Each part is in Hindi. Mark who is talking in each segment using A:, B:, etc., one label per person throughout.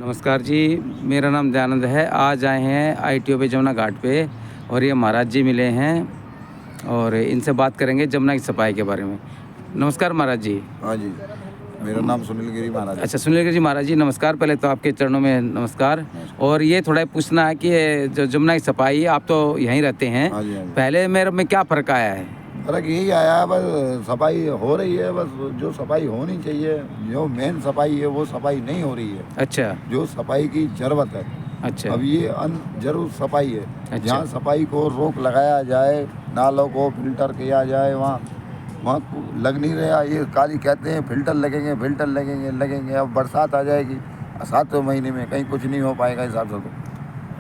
A: नमस्कार जी, मेरा नाम दयानंद है। आज आए हैं ITO पे जमुना घाट पे और ये महाराज जी मिले हैं और इनसे बात करेंगे जमुना की सफाई के बारे में। नमस्कार महाराज जी।
B: हाँ जी, मेरा नाम सुनील गिरी महाराज है।
A: अच्छा, सुनील गिरी जी महाराज जी नमस्कार। पहले तो आपके चरणों में नमस्कार। और ये थोड़ा पूछना है कि जो जमुना की सफाई, आप तो यहीं रहते हैं,
B: हाँ जी, हाँ जी।
A: पहले मेरे में क्या फ़र्क आया है?
B: फर्क यही आया है, बस सफाई हो रही है, बस जो सफाई होनी चाहिए, जो मेन सफाई है वो सफाई नहीं हो रही है।
A: अच्छा
B: जो सफाई की जरूरत है,
A: अच्छा
B: अब ये जरूर सफाई है।
A: अच्छा।
B: जहाँ सफाई को रोक लगाया जाए, नालों को फिल्टर किया जाए, वहाँ लग नहीं रहा। ये काली कहते हैं फिल्टर लगेंगे। अब बरसात आ जाएगी, 7 महीने में कहीं कुछ नहीं हो पाएगा हिसाब से। तो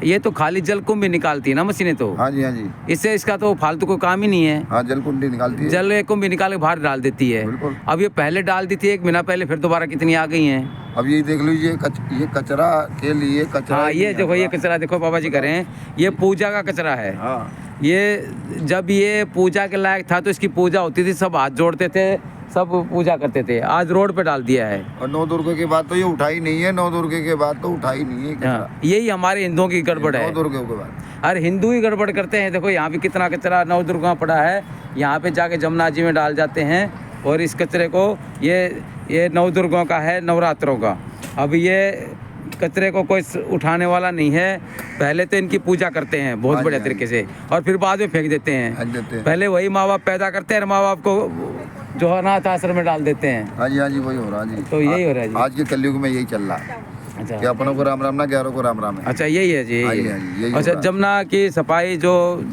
A: ये तो खाली जल कुंभ भी निकालती है ना मशीनें तो।
B: हाँ जी, हाँ जी।
A: इससे इसका तो फालतू कोई काम ही नहीं है।
B: हाँ, जल कुंडी निकालती है,
A: जल कुंभ भी निकाल के बाहर डाल देती है।
B: बिल्कुल।
A: अब ये पहले डाल दी थी 1 महीना पहले, फिर दोबारा कितनी आ गई हैं।
B: अब ये देख लीजिए, ये कचरा के लिए कचरा।
A: हाँ,
B: ही
A: ये
B: नहीं
A: देखो, ये
B: आता।
A: कचरा देखो बाबा जी करें, ये पूजा का कचरा है।
B: हाँ,
A: ये जब ये पूजा के लायक था तो इसकी पूजा होती थी, सब हाथ जोड़ते थे, सब पूजा करते थे। आज रोड पे डाल दिया है।
B: और 9 दुर्गे के बाद तो ये उठाई नहीं है। 9 दुर्गे के बाद तो उठाई नहीं है कचरा।
A: हाँ, यही हमारे हिंदुओं की गड़बड़
B: 9
A: है।
B: दुर्गे के बाद
A: अरे हिंदू ही गड़बड़ करते हैं। देखो यहाँ भी कितना कचरा नवदुर्गा पड़ा है, यहाँ पे जाके जमुना जी में डाल जाते हैं। और इस कचरे को ये नवदुर्गों का है, नवरात्रों का। अब ये कचरे को कोई उठाने वाला नहीं है। पहले तो इनकी पूजा करते हैं बहुत
B: हाँ जी,
A: बढ़िया
B: हाँ जी।
A: तरीके से, और फिर बाद में फेंक देते हैं।
B: फेंक देते हैं।
A: पहले वही माँ बाप पैदा करते हैं और माँ बाप को जो अनाथ आश्रम में डाल देते हैं।
B: हाँ जी, हाँ जी, वही हो रहा है जी।
A: तो यही हो रहा है जी।
B: आज के कलयुग में यही चल रहा है कि
A: अच्छा
B: अपनों को राम राम ना, ग्यारह को राम राम है।
A: अच्छा, यही है जी,
B: हाँ
A: यही
B: जी,
A: है।
B: हाँ जी, यही हो
A: अच्छा,
B: रहा है।
A: जमुना की सफाई जो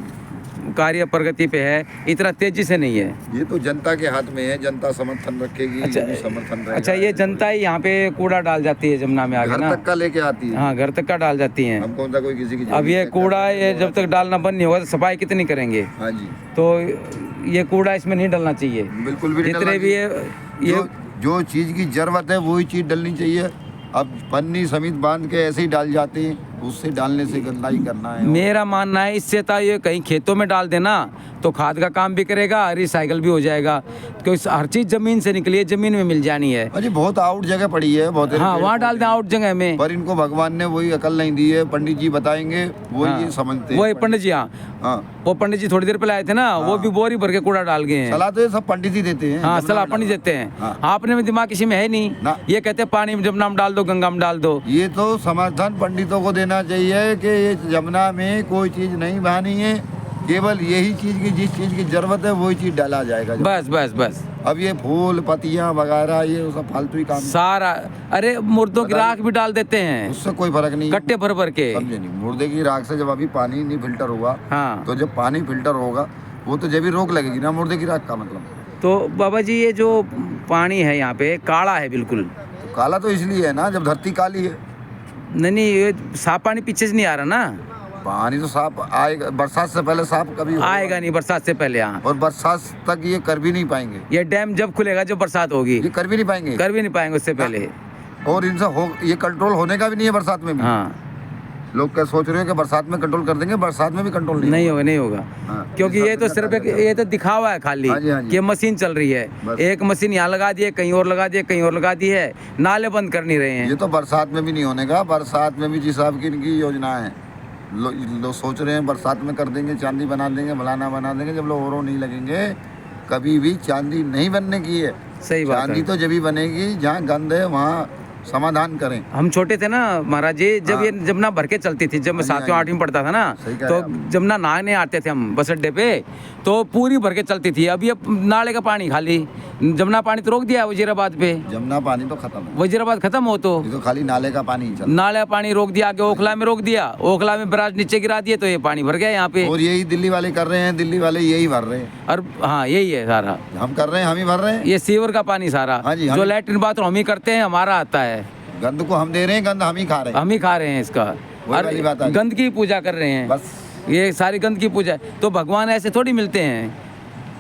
A: कार्य प्रगति पे है, इतना तेजी से नहीं है।
B: ये तो जनता के हाथ में है, जनता समर्थन रखेगी।
A: अच्छा,
B: ये भी समर्थन रहेगा।
A: अच्छा, ये जनता ही यहाँ पे कूड़ा डाल जाती है जमुना में आगे
B: घर
A: ना।
B: तक का लेके आती है।
A: हाँ, घर तक का डाल जाती हैं।
B: हम कौन सा कोई किसी की
A: अब ये
B: जमीन
A: कूड़ा ये जब तक डालना बंद नहीं होगा तो सफाई कितनी करेंगे?
B: हाँ जी,
A: तो ये कूड़ा इसमें नहीं डलना चाहिए।
B: बिल्कुल भी नहीं
A: जितने
B: डलना
A: भी ये
B: जो चीज़ की जरूरत है वही चीज़ डलनी चाहिए। अब पन्नी समेत बांध के ऐसे ही डाल जाते हैं, उससे डालने से गंदा ही करना है।
A: मेरा मानना है इससे तो ये कहीं खेतों में डाल देना तो खाद का काम भी करेगा, रिसाइकल भी हो जाएगा। क्योंकि हर चीज़ ज़मीन से निकली है, ज़मीन में मिल जानी है।
B: अजी बहुत आउट जगह पड़ी है, बहुत।
A: हाँ, वहाँ डाल दें आउट जगह में।
B: पर इनको भगवान ने वही अकल नहीं दी है। पंडित जी बताएंगे, वो
A: हाँ,
B: ये समझते हैं।
A: वही पंडित जी। हाँ,
B: हाँ,
A: वो पंडित जी थोड़ी देर पहले आए थे ना, वो भी बोरी भर के कूड़ा डाल गए हैं।
B: सलाह तो ये सब पंडित ही देते हैं।
A: हाँ,
B: जमुना
A: सलाह
B: में
A: पंडित
B: डालो।
A: देते हैं।
B: हाँ।
A: आपने में दिमाग किसी में है नहीं।
B: ना।
A: ये कहते हैं पानी में जमुना में डाल दो, गंगा में डाल दो।
B: ये तो समर्थन पंडितों को देना चाहिए कि ये जमुना में कोई चीज़ नहीं बहानी है, केवल यही चीज़ की, जिस चीज़ की जरूरत है वही चीज़ डाला जाएगा।
A: बस बस बस।
B: अब ये फूल पत्तियां वगैरह ये सब फालतू ही काम है।
A: सारा, अरे मुर्दों की राख भी डाल देते हैं,
B: उससे कोई फर्क नहीं।
A: कट्टे भर भर के।
B: समझे नहीं, मुर्दे की राख से जब अभी पानी नहीं फिल्टर हुआ,
A: हाँ,
B: तो जब पानी फिल्टर होगा वो तो जब भी रोक लगेगी ना मुर्दे की राख का मतलब।
A: तो बाबा जी ये जो पानी है यहाँ पे काला है बिल्कुल।
B: तो काला तो इसलिए है ना, जब धरती काली है।
A: नहीं, ये साफ पानी पीछे से नहीं आ रहा ना।
B: पानी तो साफ आएगा, बरसात से पहले साफ कभी होगा।
A: आएगा नहीं बरसात से पहले। हाँ,
B: और बरसात तक ये कर भी नहीं पाएंगे।
A: ये डैम जब खुलेगा जब बरसात होगी,
B: ये कर भी नहीं पाएंगे।
A: कर भी नहीं पाएंगे उससे पहले।
B: और इनसे ये कंट्रोल होने का भी नहीं है बरसात में भी।
A: हाँ,
B: लोग क्या सोच रहे हो कि बरसात में कंट्रोल कर देंगे, बरसात में भी कंट्रोल
A: नहीं होगा, नहीं होगा।
B: हाँ,
A: क्योंकि ये तो सिर्फ ये तो दिखावा है खाली
B: हाँ जी, हाँ जी।
A: कि मशीन चल रही है।
B: बस।
A: एक मशीन यहाँ लगा दी है, कहीं और लगा दी है, कहीं और लगा दी है। नाले बंद कर नहीं रहे हैं।
B: ये तो बरसात में भी नहीं होने का। बरसात में भी जिस हिसाब की इनकी योजना है, लोग सोच रहे हैं बरसात में कर देंगे, चांदी बना देंगे, फलाना बना देंगे। जब लोग और नहीं लगेंगे, कभी भी चांदी नहीं बनने की है।
A: सही बात
B: चांदी
A: है।
B: तो जब भी बनेगी जहाँ गंद है वहाँ समाधान करें।
A: हम छोटे थे ना महाराज जी, जब
B: हाँ।
A: ये जमुना भर के चलती थी, जब मैं
B: हाँ जी,
A: 7वीं
B: हाँ
A: 8वीं पढ़ता था ना,
B: सही कह
A: तो
B: रहे हैं
A: जमुना नहाने आते थे हम बस अड्डे पे, तो पूरी भर के चलती थी। अब ये नाले का पानी खाली, जमुना पानी तो रोक दिया है वजीराबाद पे।
B: जमुना पानी तो खत्म है,
A: वजीराबाद खत्म हो तो
B: ये तो खाली नाले का पानी ही चल।
A: नाले का पानी रोक दिया, आगे ओखला में रोक दिया, ओखला में बराज नीचे गिरा दिए तो ये पानी भर गया यहाँ पे।
B: और यही दिल्ली वाले कर रहे हैं, दिल्ली वाले यही भर रहे हैं।
A: और हाँ, यही है सारा,
B: हम कर रहे हैं, हम ही भर रहे हैं।
A: ये सीवर का पानी सारा।
B: हाँ जी,
A: जो लैट्रिन बाथरूम हम ही करते हैं, हमारा आता है।
B: गंद को हम दे रहे हैं, गंद हम ही खा रहे हैं।
A: हम ही खा रहे हैं इसका। और
B: वाली बात आ गई।
A: गंद की पूजा कर रहे हैं,
B: बस
A: ये सारी गंद की पूजा है। तो भगवान ऐसे थोड़ी मिलते हैं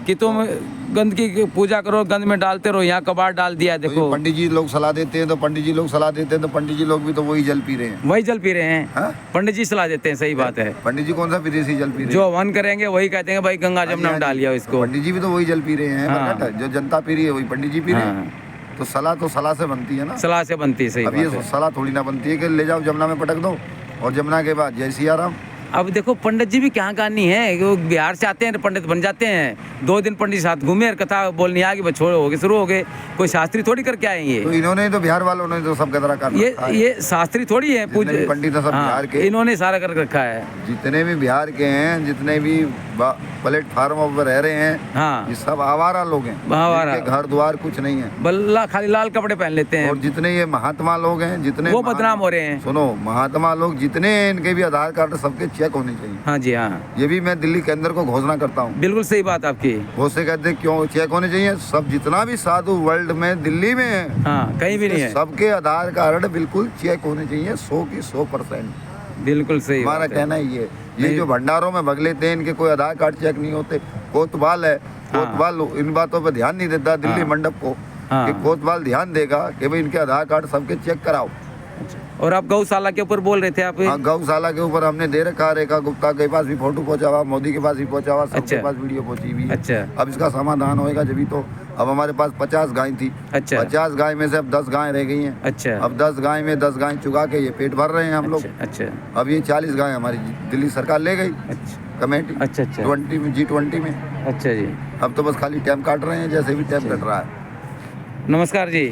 A: कि तुम गंद की पूजा करो, गंद में डालते रहो। यहाँ कबाड़ डाल दिया है,
B: तो
A: देखो।
B: ये पंडित जी लोग सलाह देते हैं, तो पंडित जी लोग सलाह देते हैं, तो पंडित जी लोग भी तो वही जल पी रहे हैं।
A: वही जल पी रहे हैं।
B: हाँ?
A: पंडित जी सलाह देते हैं, सही बात है।
B: पंडित जी कौन सा विदेशी जल पी रहे हैं?
A: जो हवन करेंगे वही कहते हैं भाई गंगा
B: हाँ जी,
A: जमुना में
B: हाँ जी।
A: डालिए इसको।
B: पंडित जी भी तो वही जल पी रहे हैं।
A: हाँ।
B: बरकट, जो जनता पी रही है वही पंडित जी पी रहे हैं।
A: हाँ,
B: तो सलाह से बनती है ना।
A: सलाह से बनती है, सही
B: अब
A: बात
B: ये
A: है।
B: सलाह थोड़ी ना बनती है कि ले जाओ जमुना में पटक दो और जमुना के बाद जय सिया राम।
A: अब देखो पंडित जी भी क्या कहानी है, वो बिहार से आते हैं तो पंडित बन जाते हैं, 2 दिन पंडित साथ घूमे और कथा बोलनी आ गई, बस छोड़ हो गए, शुरू हो गए। कोई शास्त्री थोड़ी करके आएंगे,
B: तो इन्होंने तो बिहार वालों ने तो सब गदरा कर रखा है।
A: ये शास्त्री थोड़ी है,
B: जितने भी पंडित हैं सब बिहार के।
A: इन्होंने सारा कर रखा है।
B: जितने भी बिहार के हैं, जितने भी प्लेटफार्म पर रह रहे हैं,
A: हाँ,
B: ये सब आवारा लोग हैं,
A: आवारा।
B: जिनके घर द्वार कुछ नहीं है,
A: बल्ला खाली लाल कपड़े पहन लेते हैं,
B: और जितने ये महात्मा लोग हैं, जितने
A: वो बदनाम हो रहे हैं।
B: सुनो, महात्मा लोग जितने हैं, इनके भी आधार कार्ड सबके चेक होने चाहिए।
A: हाँ जी, हाँ,
B: ये भी मैं दिल्ली केंद्र को घोषणा करता हूँ।
A: बिल्कुल सही बात आपकी।
B: बहुत से कहते हैं क्यों चेक होने चाहिए, सब जितना भी साधु वर्ल्ड में दिल्ली में है,
A: हाँ, कहीं भी नहीं है,
B: सबके आधार कार्ड बिल्कुल चेक होने चाहिए, 100 की 100%।
A: बिल्कुल सही
B: हमारा
A: बात है।
B: कहना ही है। ये जो भंडारों में भग लेते हैं, इनके कोई आधार कार्ड चेक नहीं होते। कोतवाल है, कोतवाल इन बातों पर ध्यान नहीं देता दिल्ली मंडप को, कि कोतवाल ध्यान देगा कि भाई इनके आधार कार्ड सबके चेक कराओ।
A: और आप गौशाला के ऊपर बोल रहे थे आप?
B: हाँ, गौशाला के ऊपर हमने दे रखा, रेखा गुप्ता के पास भी फोटो पहुंचा हुआ, मोदी के पास भी पहुंचा हुआ, सबके
A: अच्छा।
B: पास वीडियो पहुंची हुई है।
A: अच्छा,
B: अब इसका समाधान होएगा जब तो। अब हमारे पास 50 गाय थी,
A: अच्छा,
B: 50 गाय में से अब 10 गाय रह गई हैं।
A: अच्छा,
B: अब 10 गाय में 10 गाय चुगा के ये पेट भर रहे हैं हम लोग।
A: अच्छा,
B: अब ये 40 गाय हमारी दिल्ली सरकार ले गई,
A: अच्छा,
B: कमेटी
A: अच्छा, अच्छा,
B: 20 में, G20 में।
A: अच्छा जी।
B: अब तो बस खाली टाइम काट रहे हैं, जैसे भी टाइम कट रहा है।
A: नमस्कार जी।